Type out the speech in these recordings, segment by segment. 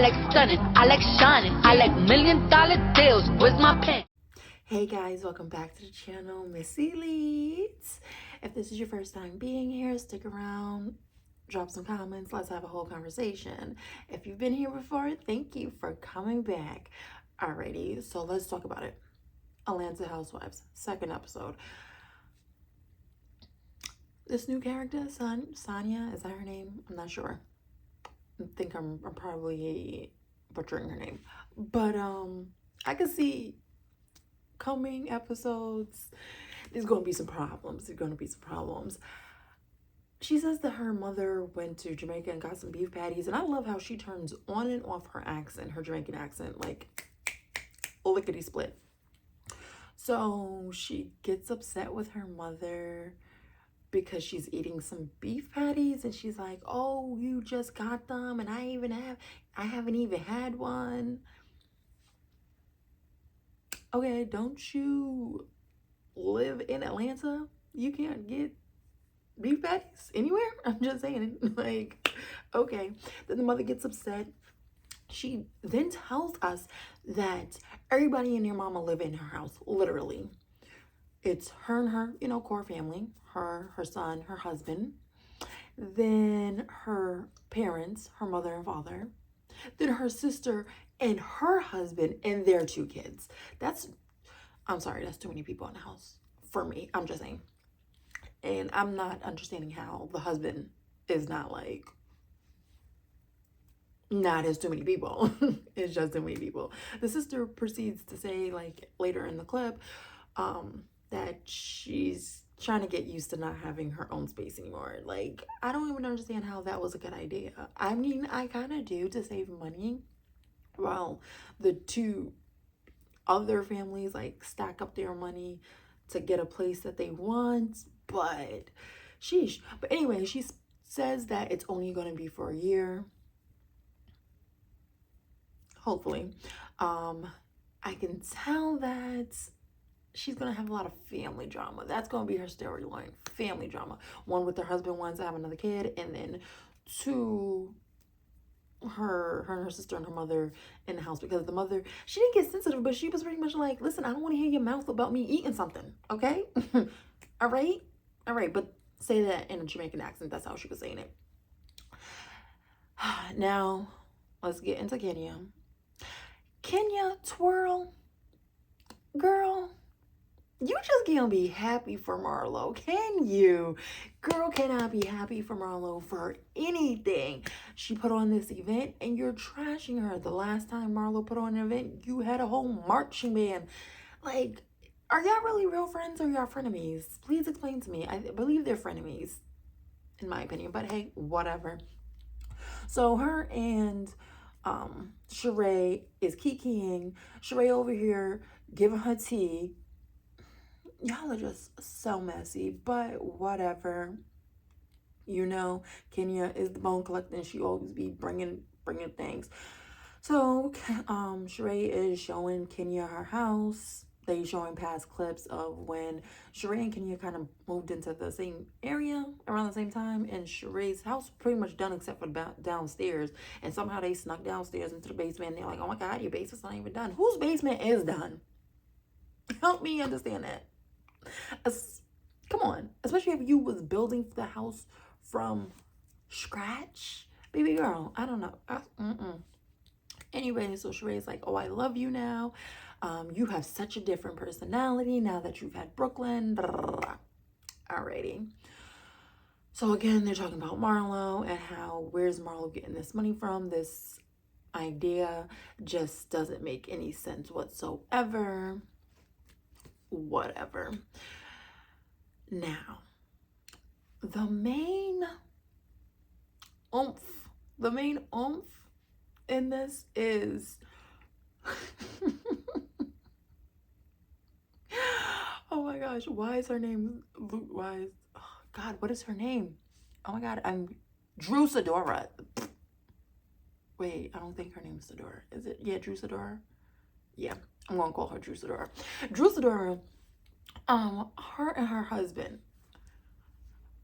like stunning, I like shining, I like $1,000,000 deals. Where's my pen? Hey guys, welcome back to the channel, Missy Leads. If this is your first time being here, stick around, drop some comments, let's have a whole conversation. If you've been here before, thank you for coming back. Alrighty, so let's talk about it. Atlanta Housewives, second episode. This new character, Sonia, is that her name? I'm not sure. I think I'm probably butchering her name. But I could see coming episodes, there's going to be some problems. She says that her mother went to Jamaica and got some beef patties, and I love how she turns on and off her accent, her Jamaican accent, like lickety split. So she gets upset with her mother because she's eating some beef patties, and she's like, oh, you just got them and I haven't even had one. Okay, don't you live in Atlanta? You can't get beef patties anywhere? I'm just saying, like, okay. Then the mother gets upset. She then tells us that everybody and their mama live in her house, literally. It's her and her, core family, her son, her husband, then her parents, her mother and father, then her sister and her husband and their 2 kids. I'm sorry, that's too many people in the house for me. I'm just saying. And I'm not understanding how the husband is not as too many people. It's just too many people. The sister proceeds to say, later in the clip, that she's trying to get used to not having her own space anymore. I don't even understand how that was a good idea. I mean, I kind of do, to save money. Well, the 2 other families stack up their money to get a place that they want, but sheesh. But anyway, she says that it's only going to be for a year, hopefully. I can tell that she's going to have a lot of family drama. That's going to be her storyline, family drama. One, with her husband wants to have another kid, and then 2, her and her sister and her mother in the house, because the mother, she didn't get sensitive, but she was pretty much like, listen, I don't want to hear your mouth about me eating something, okay? all right, but say that in a Jamaican accent. That's how she was saying it. Now let's get into Kenya twirl, girl. You just can't be happy for Marlo, can you? Girl cannot be happy for Marlo for anything. She put on this event and you're trashing her. The last time Marlo put on an event, you had a whole marching band. Are y'all really real friends or y'all frenemies? Please explain to me. I believe they're frenemies, in my opinion, but hey, whatever. So her and Sheree is kikiing. Sheree over here giving her tea. Y'all are just so messy, but whatever. Kenya is the bone collector, and she always be bringing things. So Sheree is showing Kenya her house. They showing past clips of when Sheree and Kenya kind of moved into the same area around the same time, and Sheree's house pretty much done except for downstairs, and somehow they snuck downstairs into the basement, and they're like, oh my god, your basement's not even done. Whose basement is done? Help me understand that. Come on, especially if you was building the house from scratch, baby girl. I don't know. Anyway, so Sheree's like, oh, I love you now. You have such a different personality now that you've had Brooklyn. Alrighty. So again, they're talking about Marlo and how, where's Marlo getting this money from? This idea just doesn't make any sense whatsoever. Whatever. Now, the main oomph in this is oh my gosh, why is her name God, what is her name? Oh my god, I'm Drew Sidora. Wait, I don't think her name is Sidora. Is it? Yeah, Drew Sidora. Yeah, I'm gonna call her Drew Sidora. Drew Sidora, her and her husband,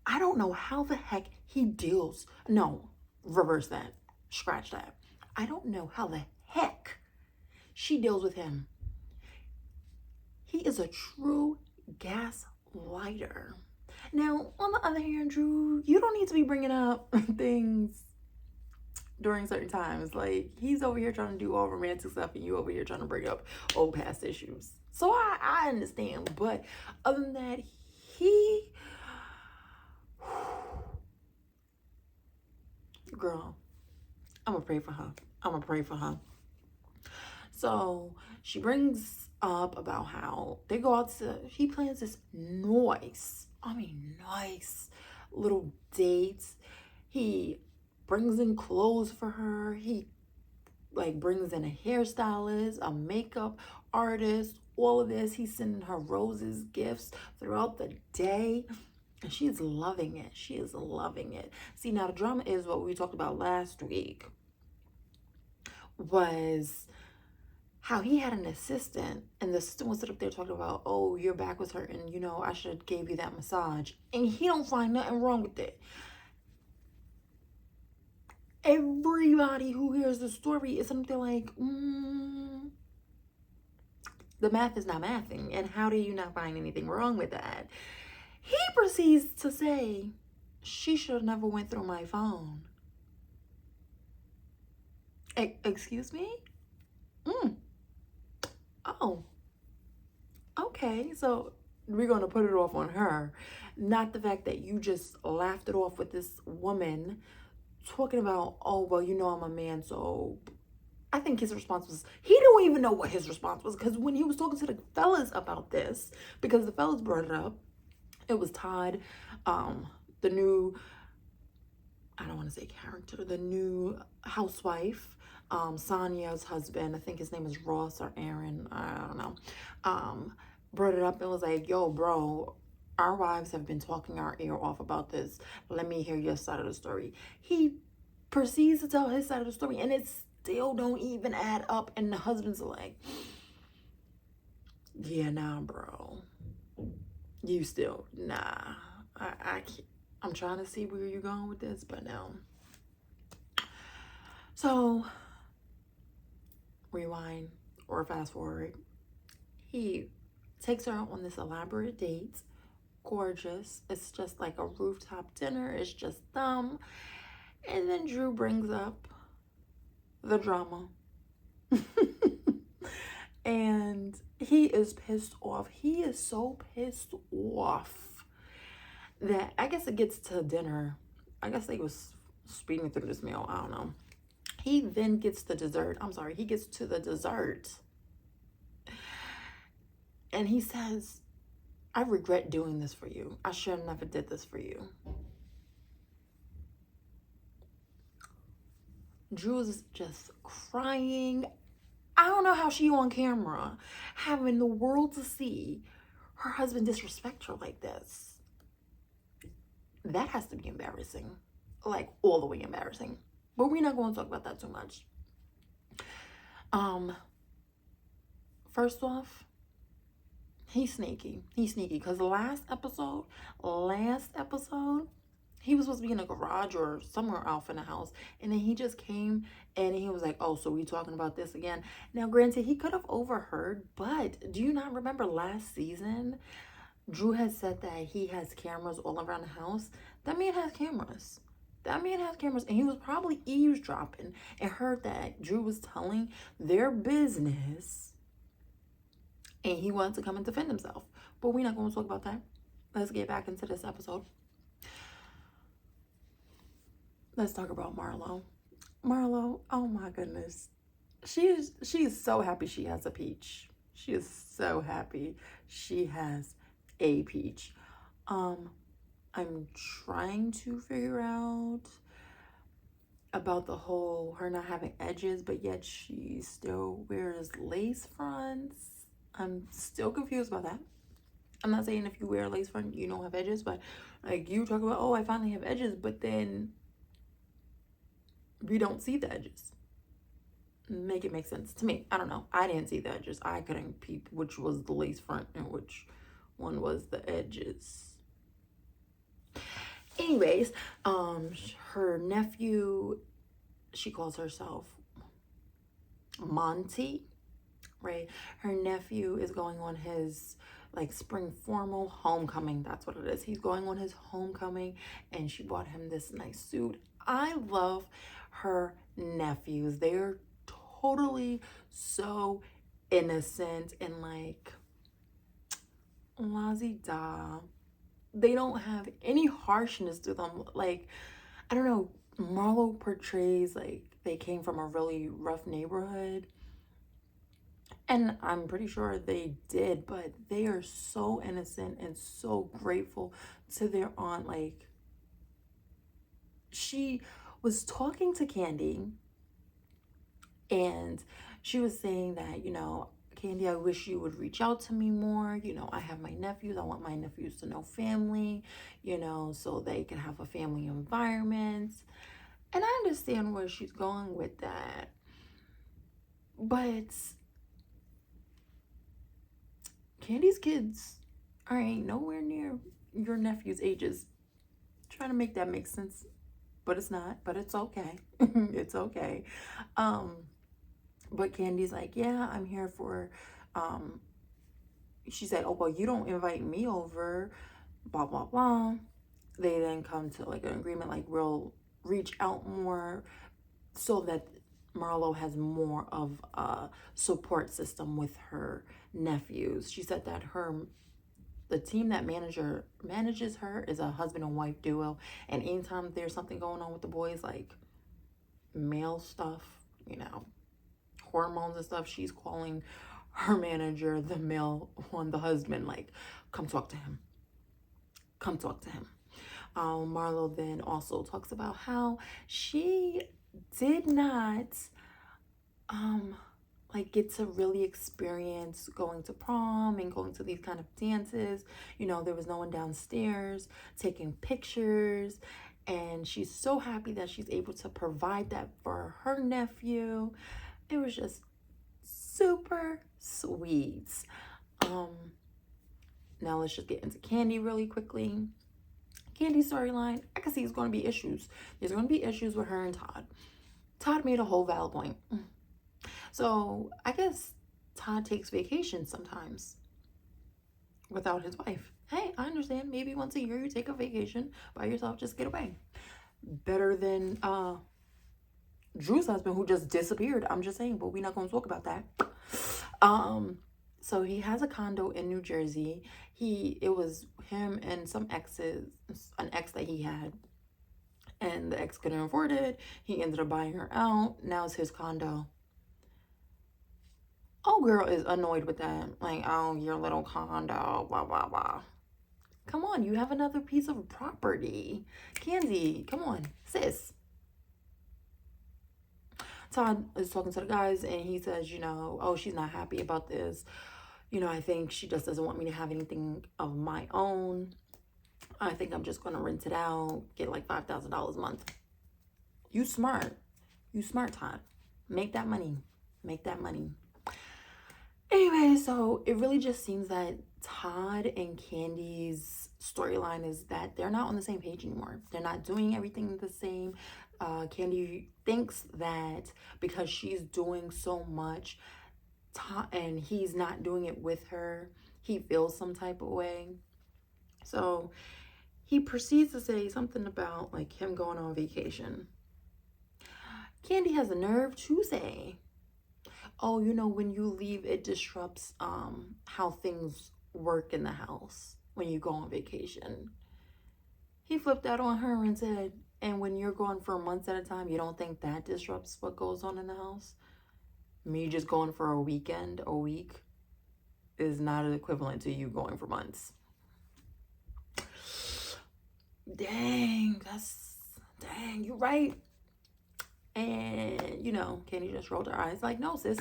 I don't know how the heck he deals. No, reverse that. Scratch that. I don't know how the heck she deals with him. He is a true gaslighter. Now, on the other hand, Drew, you don't need to be bringing up things during certain times. Like, he's over here trying to do all romantic stuff and you over here trying to bring up old past issues. So I understand. But other than that, girl, I'm gonna pray for her. I'm gonna pray for her. So she brings up about how they go out to, he plans this nice little dates. He brings in clothes for her. He like brings in a hairstylist, a makeup artist, all of this. He's sending her roses, gifts throughout the day. And she's loving it. She is loving it. See, now the drama is what we talked about last week was how he had an assistant and the assistant was up there talking about, oh, your back was hurting, you know, I should have gave you that massage. And he don't find nothing wrong with it. Everybody who hears the story is something like, the math is not mathing. And how do you not find anything wrong with that? He proceeds to say, she should have never went through my phone. Excuse me? Oh, okay. So we're going to put it off on her. Not the fact that you just laughed it off with this woman talking about, oh, well, you know, I'm a man. So I think his response was, he don't even know what his response was. Because when he was talking to the fellas about this, because the fellas brought it up, it was Todd, the new, I don't want to say character, the new housewife, Sonya's husband, I think his name is Ross or Aaron, I don't know, brought it up and was like, yo, bro, our wives have been talking our ear off about this. Let me hear your side of the story. He proceeds to tell his side of the story and it still don't even add up. And the husband's like, yeah, nah, bro. You still, nah. I can't. I'm trying to see where you're going with this, but no. So, rewind or fast forward. He takes her out on this elaborate date. Gorgeous. It's just like a rooftop dinner. It's just them. And then Drew brings up the drama. And he is pissed off. He is so pissed off that I guess it gets to dinner. I guess they was speeding through this meal. I don't know. He then gets the dessert. I'm sorry. He gets to the dessert. And he says, I regret doing this for you. I should have never did this for you. Drew is just crying. I don't know how she on camera having the world to see her husband disrespect her like this. That has to be embarrassing. Like all the way embarrassing. But we're not going to talk about that too much. First off, he's sneaky. He's sneaky because last episode, he was supposed to be in a garage or somewhere off in the house. And then he just came and he was like, oh, so we talking about this again? Now, granted, he could have overheard, but do you not remember last season? Drew had said that he has cameras all around the house. That man has cameras. That man has cameras. And he was probably eavesdropping and heard that Drew was telling their business. And he wanted to come and defend himself. But we're not going to talk about that. Let's get back into this episode. Let's talk about Marlo. Marlo, oh my goodness. She is so happy she has a peach. She is so happy she has a peach. I'm trying to figure out about the whole her not having edges, but yet she still wears lace fronts. I'm still confused about that. I'm not saying if you wear a lace front, you don't have edges, but like you talk about, oh, I finally have edges, but then we don't see the edges. Make it make sense to me. I don't know. I didn't see the edges. I couldn't peep which was the lace front and which one was the edges. Anyways, her nephew, she calls herself Monty, right? Her nephew is going on his like spring formal homecoming. That's what it is. He's going on his homecoming, and she bought him this nice suit. I love her nephews. They're totally so innocent and like la-di-da. They don't have any harshness to them. Like, I don't know, Marlo portrays like they came from a really rough neighborhood. And I'm pretty sure they did, but they are so innocent and so grateful to their aunt. Like, she was talking to Candy, and she was saying that, Candy, I wish you would reach out to me more. I have my nephews. I want my nephews to know family, so they can have a family environment. And I understand where she's going with that. But Candy's kids ain't nowhere near your nephew's ages. Trying to make that make sense, but it's not. But it's okay. It's okay. But Candy's like, yeah, I'm here for. She said, oh well, you don't invite me over. Blah blah blah. They then come to like an agreement, like we'll reach out more, so that Marlo has more of a support system with her nephews. She said that the team that manages her is a husband and wife duo, and anytime there's something going on with the boys, like male stuff, hormones and stuff, she's calling her manager, the male one, the husband, like, come talk to him. Come talk to him. Marlo then also talks about how she did not like get to really experience going to prom and going to these kind of dances. There was no one downstairs taking pictures, and she's so happy that she's able to provide that for her nephew. It was just super sweet. Now let's just get into Candy really quickly. Candy's storyline, I can see it's going to be issues. There's going to be issues with her and Todd. Todd made a whole valid point. So I guess Todd takes vacation sometimes without his wife. Hey, I understand. Maybe once a year you take a vacation by yourself, just get away. Better than Drew's husband, who just disappeared. I'm just saying, but we're not going to talk about that. So he has a condo in New Jersey. It was him and some exes, an ex that he had, and the ex couldn't afford it. He ended up buying her out. Now it's his condo. Oh, girl is annoyed with that. Like, oh, your little condo, blah, blah, blah. Come on, you have another piece of property. Candy, come on, sis. Todd is talking to the guys, and he says, oh, she's not happy about this. I think she just doesn't want me to have anything of my own. I think I'm just going to rent it out, get like $5,000 a month. You smart. You smart, Todd. Make that money. Make that money. Anyway, so it really just seems that Todd and Candy's storyline is that they're not on the same page anymore. They're not doing everything the same. Candy thinks that because she's doing so much and he's not doing it with her, he feels some type of way. So he proceeds to say something about like him going on vacation. Candy has the nerve to say, oh, when you leave, it disrupts how things work in the house when you go on vacation. He flipped that on her and said, and when you're gone for months at a time, you don't think that disrupts what goes on in the house? Me just going for a week is not equivalent to you going for months. Dang, you're right. And, Candy just rolled her eyes like, no, sis.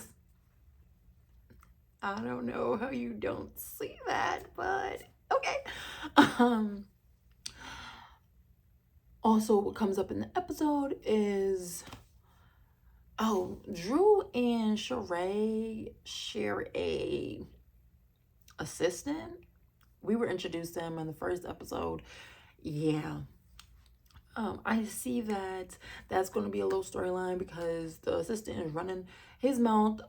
I don't know how you don't see that, but okay. Also, what comes up in the episode is, Drew and Sheree share a assistant. We were introduced to him in the first episode. Yeah. I see that that's going to be a little storyline because the assistant is running his mouth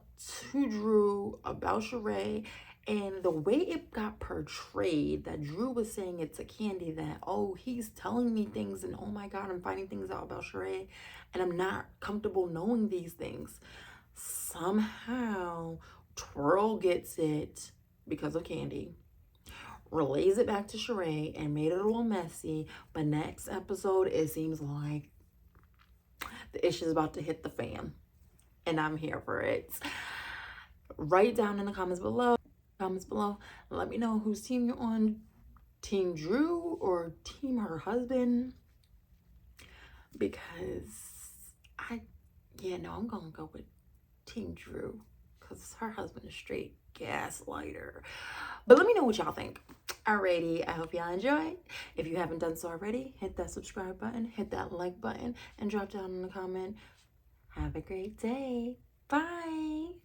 to Drew about Sheree, and the way it got portrayed, that Drew was saying it to Candy, that, oh, he's telling me things, and oh my God, I'm finding things out about Sheree, and I'm not comfortable knowing these things. Somehow, Twirl gets it because of Candy, relays it back to Sheree, and made it a little messy. But next episode, it seems like the issue is about to hit the fan, and I'm here for it. Write down in the comments below. Let me know whose team you're on, Team Drew or Team her husband, because I'm gonna go with Team Drew because her husband is straight gaslighter. But let me know what y'all think. Alrighty, I hope y'all enjoyed. If you haven't done so already, hit that subscribe button, hit that like button, and drop down in the comment. Have a great day. Bye.